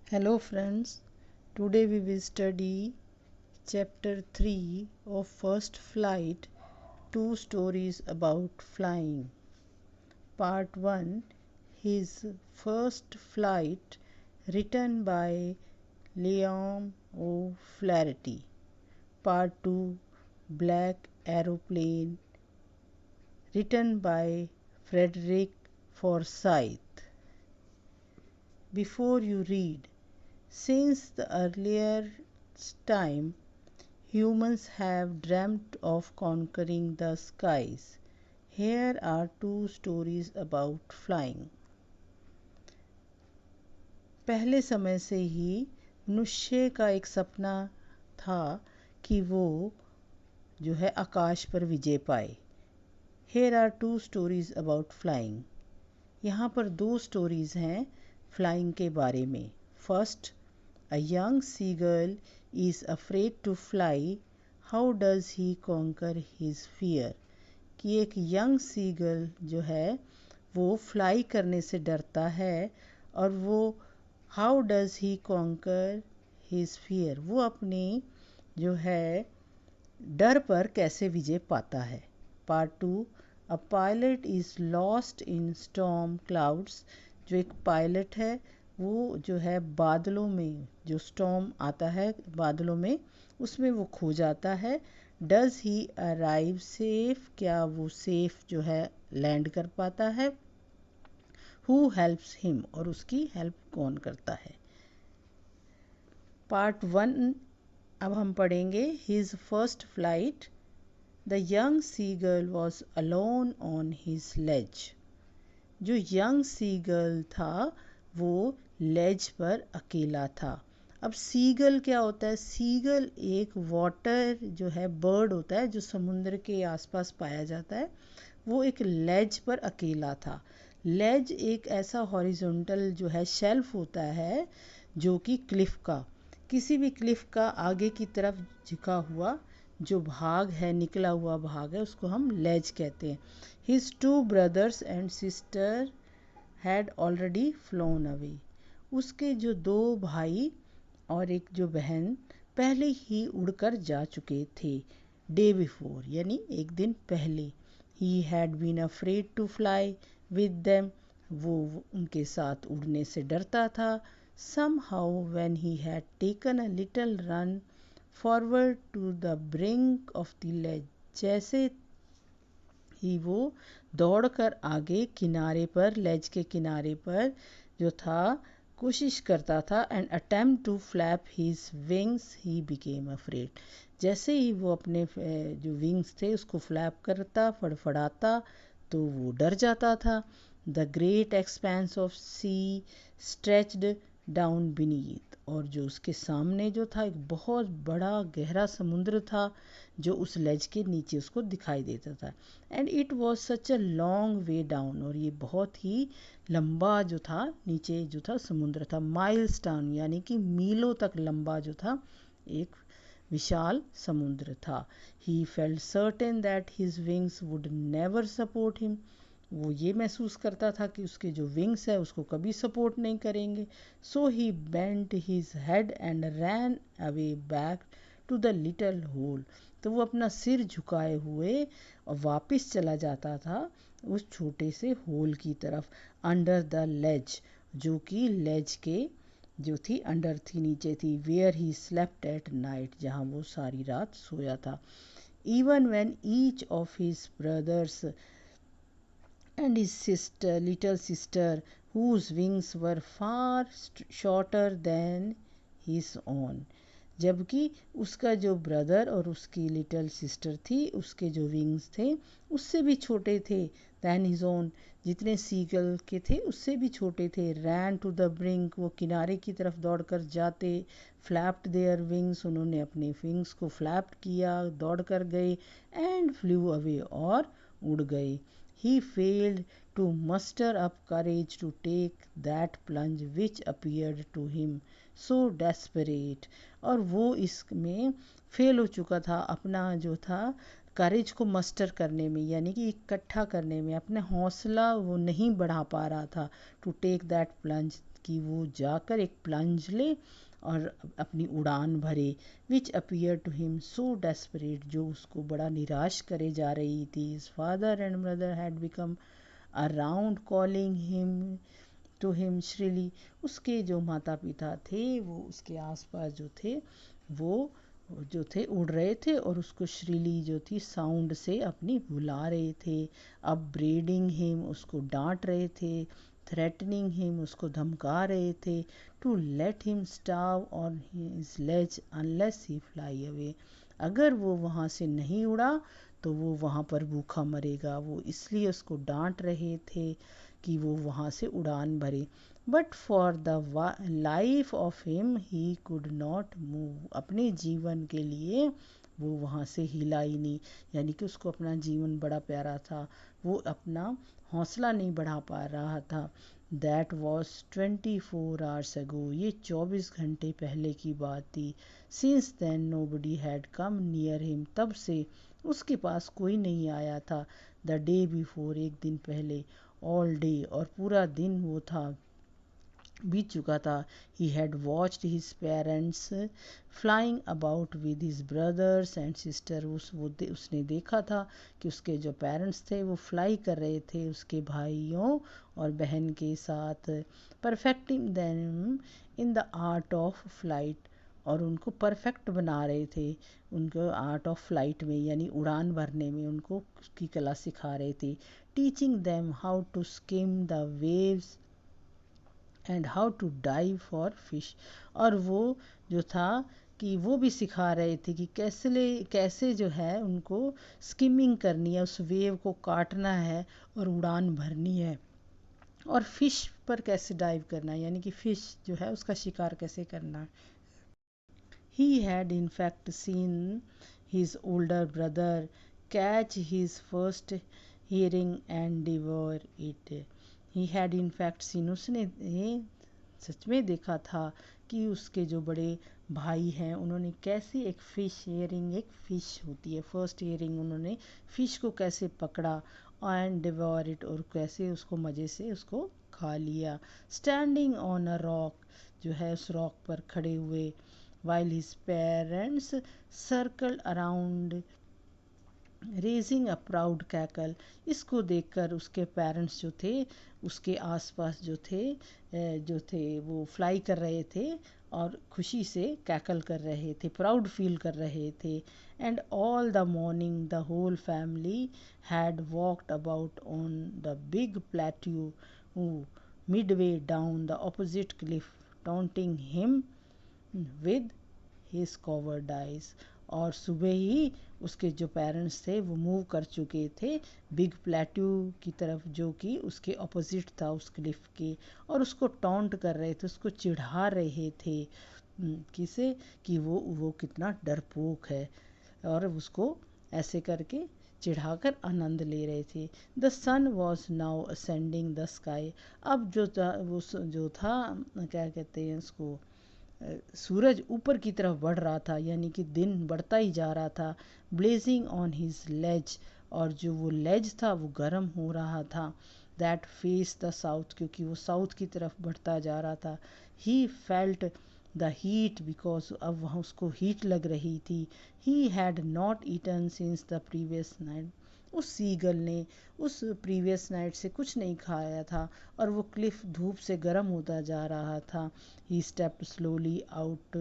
Hello friends, today we will study chapter 3 of First Flight, two stories about flying. Part 1, his first flight, written by Liam O'Flaherty. Part 2, Black Aeroplane, written by Frederick Forsyth. Before you read, since the earliest time, humans have dreamt of conquering the skies. Here are two stories about flying. पहले समय से ही मनुष्य का एक सपना था कि वो जो है आकाश पर विजय पाए. Here are two stories about flying. यहाँ पर दो स्टोरीज हैं फ्लाइंग के बारे में. First, A young seagull is afraid to fly. How does he conquer his fear? कि एक यंग सीगल जो है वो फ्लाई करने से डरता है और वो how does he conquer his fear, वो अपने जो है डर पर कैसे विजय पाता है. Part 2, a pilot is lost in storm clouds. जो एक पायलट है वो जो है बादलों में, जो स्टॉर्म आता है बादलों में, उसमें वो खो जाता है. डज ही अराइव सेफ, क्या वो सेफ जो है लैंड कर पाता है. हु हेल्प्स हिम, और उसकी हेल्प कौन करता है. पार्ट 1 अब हम पढ़ेंगे. His first flight. The young seagull was alone on his ledge. जो यंग सीगल था वो लेज पर अकेला था. अब सीगल क्या होता है? सीगल एक वाटर जो है बर्ड होता है जो समुद्र के आसपास पाया जाता है. वो एक लेज पर अकेला था. लेज एक ऐसा हॉरिजॉन्टल जो है शेल्फ होता है जो कि क्लिफ का, किसी भी क्लिफ का आगे की तरफ झुका हुआ जो भाग है, निकला हुआ भाग है, उसको हम लेज कहते हैं. His two brothers and sister had already phloem away. उसके जो दो भाई और एक जो बहन पहले ही उड़कर जा चुके थे. डे बिफोर, यानी एक दिन पहले. He had been afraid to fly with them. वो उनके साथ उड़ने से डरता था. somehow when he had taken a little run forward to the brink of the ledge, जैसे ही वो दौड़कर आगे किनारे पर, लेज के किनारे पर जो था कोशिश करता था, and attempt to flap his wings he became afraid. जैसे ही वो अपने जो विंग्स थे उसको फ्लैप करता, फड़फड़ाता, तो वो डर जाता था. The great expanse of sea stretched down beneath. और जो उसके सामने जो था एक बहुत बड़ा गहरा समुद्र था जो उस लेज के नीचे उसको दिखाई देता था. And it was such a long way down. और ये बहुत ही लंबा जो था नीचे जो था समुद्र था. माइल्स डाउन, यानी कि मीलों तक लंबा जो था एक विशाल समुद्र था. He felt certain that his wings would never support him. वो ये महसूस करता था कि उसके जो विंग्स है उसको कभी सपोर्ट नहीं करेंगे. So he bent his head and ran away back to the little hole. तो वो अपना सिर झुकाए हुए और वापस चला जाता था उस छोटे से होल की तरफ. अंडर द लेज, जो कि लेज के जो थी अंडर थी, नीचे थी. Where he slept at night, जहाँ वो सारी रात सोया था. Even when each of his brothers and his sister, little sister, whose wings were far shorter than his own. जबकि उसका जो ब्रदर और उसकी लिटिल सिस्टर थी, उसके जो विंग्स थे उससे भी छोटे थे. दैन हिज ओन, जितने सीगल के थे उससे भी छोटे थे. रैन टू द ब्रिंक, वो किनारे की तरफ दौड़कर जाते. फ्लैप्ड देयर विंग्स, उन्होंने अपने विंग्स को फ्लैप्ड किया, दौड़कर गए. एंड फ्लू अवे, और उड़ गए. He failed to muster up courage to take that plunge which appeared to him so desperate. और वो इसमें फेल हो चुका था अपना जो था करेज को मस्टर करने में, यानी कि इकट्ठा करने में. अपने हौसला वो नहीं बढ़ा पा रहा था. टू टेक दैट प्लंज, कि वो जाकर एक प्लंज ले और अपनी उड़ान भरे, which appear to him so desperate, जो उसको बड़ा निराश करे जा रही थी. His father and mother had become around calling him to him shrilly. उसके जो माता पिता थे वो उसके आसपास जो थे वो जो थे उड़ रहे थे और उसको श्रीली जो थी साउंड से अपनी बुला रहे थे. अब ब्रेडिंग हिम, उसको डांट रहे थे. थ्रेटनिंग हिम, उसको धमका रहे थे. To let him starve on his ledge unless he fly away. अगर वो वहाँ से नहीं उड़ा तो वो वहाँ पर भूखा मरेगा. वो इसलिए उसको डांट रहे थे कि वो वहाँ से उड़ान भरे. But for the life of him he could not move. अपने जीवन के लिए वो वहाँ से हिला ही नहीं, यानी कि उसको अपना जीवन बड़ा प्यारा था, वो अपना हौसला नहीं बढ़ा पा रहा था. That was 24 hours ago. ये 24 घंटे पहले की बात थी. Since then nobody had come near him. तब से उसके पास कोई नहीं आया था. द डे बिफोर, एक दिन पहले. ऑल डे, और पूरा दिन वो था बीत चुका था. He had watched his parents flying about with his brothers and sister. उसने देखा था कि उसके जो पेरेंट्स थे वो फ्लाई कर रहे थे उसके भाइयों और बहन के साथ. Perfecting them in the art of flight, और उनको परफेक्ट बना रहे थे उनको आर्ट ऑफ फ्लाइट में, यानी उड़ान भरने में उनको उसकी कला सिखा रहे थे. Teaching them how to skim the waves and how to dive for fish. और वो जो था कि वो भी सिखा रहे थे कि कैसे जो है उनको स्किमिंग करनी है, उस वेव को काटना है और उड़ान भरनी है, और फिश पर कैसे डाइव करना है, यानी कि फिश जो है उसका शिकार कैसे करना है. He had in fact seen his older brother catch his first herring and devour it. He had in fact seen, उसने सच में देखा था कि उसके जो बड़े भाई हैं उन्होंने कैसे एक फ़िश, हेयरिंग एक फ़िश होती है, फर्स्ट हेयरिंग, उन्होंने फ़िश को कैसे पकड़ा एंड डिवोर इट, और कैसे उसको मज़े से उसको खा लिया. स्टैंडिंग ऑन अ रॉक, जो है उस रॉक पर खड़े हुए. while his parents circled around raising a proud cackle. इसको देखकर उसके पेरेंट्स जो थे उसके आसपास जो थे वो फ्लाई कर रहे थे और खुशी से कैकल कर रहे थे, प्राउड फील कर रहे थे. And all the morning the whole family had walked about on the big plateau midway down the opposite cliff, taunting him with his cowardice. और सुबह ही उसके जो पेरेंट्स थे वो मूव कर चुके थे बिग प्लेट्यू की तरफ, जो कि उसके अपोजिट था उस क्लिफ के, और उसको टॉन्ट कर रहे थे, उसको चिढ़ा रहे थे. किसे? कि वो कितना डरपोक है, और उसको ऐसे करके चिढ़ाकर आनंद ले रहे थे. The sun was now ascending the sky. अब जो था क्या कहते हैं उसको, सूरज ऊपर की तरफ बढ़ रहा था, यानी कि दिन बढ़ता ही जा रहा था. ब्लेजिंग ऑन हिज लेज, और जो वो लेज था वो गर्म हो रहा था. दैट फेस द साउथ, क्योंकि वो साउथ की तरफ बढ़ता जा रहा था. He felt the heat, because अब वहाँ उसको हीट लग रही थी. He had not eaten since the previous night. उस सीगल ने उस प्रीवियस नाइट से कुछ नहीं खाया था, और वो क्लिफ धूप से गर्म होता जा रहा था. He stepped slowly out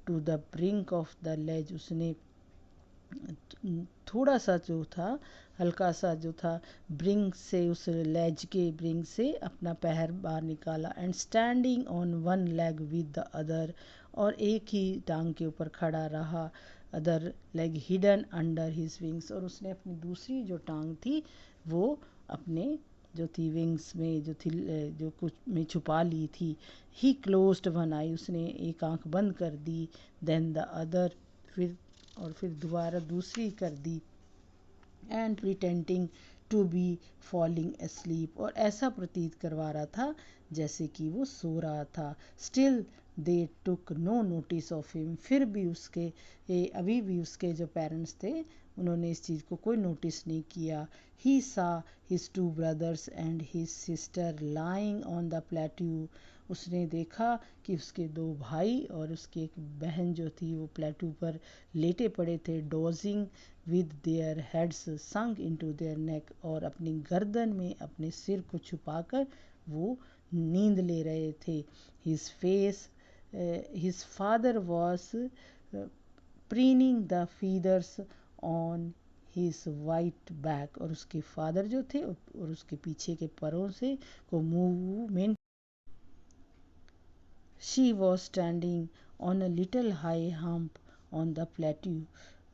to the brink of the ledge. उसने थोड़ा सा जो था, हल्का सा जो था ब्रिंग से, उस लेज के ब्रिंग से अपना पैर बाहर निकाला. And standing on one leg with the other, और एक ही टांग के ऊपर खड़ा रहा. Other leg hidden under his wings, और उसने अपनी दूसरी जो टांग थी वो अपने जो थी विंग्स में जो थी, जो कुछ में छुपा ली थी. ही क्लोज्ड वन आई, उसने एक आंख बंद कर दी. देन द अदर, फिर दोबारा दूसरी कर दी. And pretending to be falling asleep, और ऐसा प्रतीत करवा रहा था जैसे कि वो सो रहा था. Still they took no notice of him, फिर भी अभी भी उसके जो पेरेंट्स थे उन्होंने इस चीज़ को कोई नोटिस नहीं किया. He saw his two brothers and his sister lying on the plateau, उसने देखा कि उसके दो भाई और उसकी एक बहन जो थी वो प्लेटू पर लेटे पड़े थे, dosing with their heads sunk into their neck, और अपनी गर्दन में अपने सिर को छुपाकर वो नींद ले रहे थे. His face his father was preening the feathers on his white back, और उसके फादर जो थे और उसके पीछे के परों से को movement. She was standing on a little high hump on the plateau.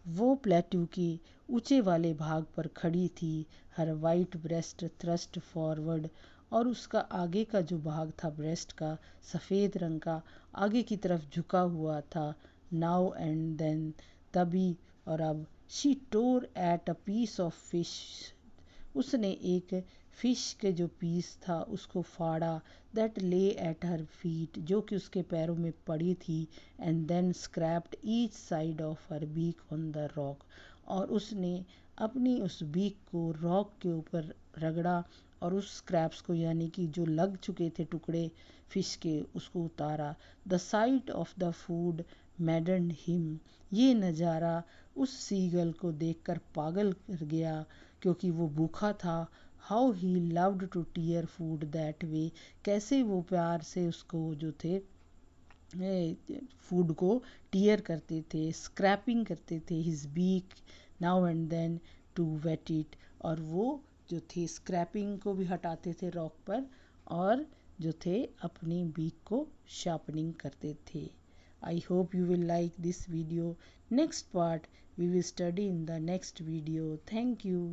वो प्लेट्यू के ऊंचे वाले भाग पर खड़ी थी. हर वाइट ब्रेस्ट थ्रस्ट फॉरवर्ड, और उसका आगे का जो भाग था ब्रेस्ट का, सफ़ेद रंग का, आगे की तरफ झुका हुआ था. नाउ एंड देन, तभी और अब. She tore at a piece of fish, उसने एक फिश के जो पीस था उसको फाड़ा. दैट ले एट हर फीट, जो कि उसके पैरों में पड़ी थी. And then scraped each side of her beak on the rock, और उसने अपनी उस बीक को रॉक के ऊपर रगड़ा और उस स्क्रैप्स को, यानी कि जो लग चुके थे टुकड़े फिश के, उसको उतारा. The site of the food मैडन्ड him, ये नज़ारा उस सीगल को देखकर पागल कर गया क्योंकि वो भूखा था. How he loved to tear food that way, कैसे वो प्यार से उसको जो थे फूड को टीयर करते थे, स्क्रैपिंग करते थे. His beak now and then to whet it, और वो जो थे स्क्रैपिंग को भी हटाते थे रॉक पर, और जो थे अपनी बीक को शार्पनिंग करते थे. I hope you will like this video. Next part we will study in the next video. Thank you.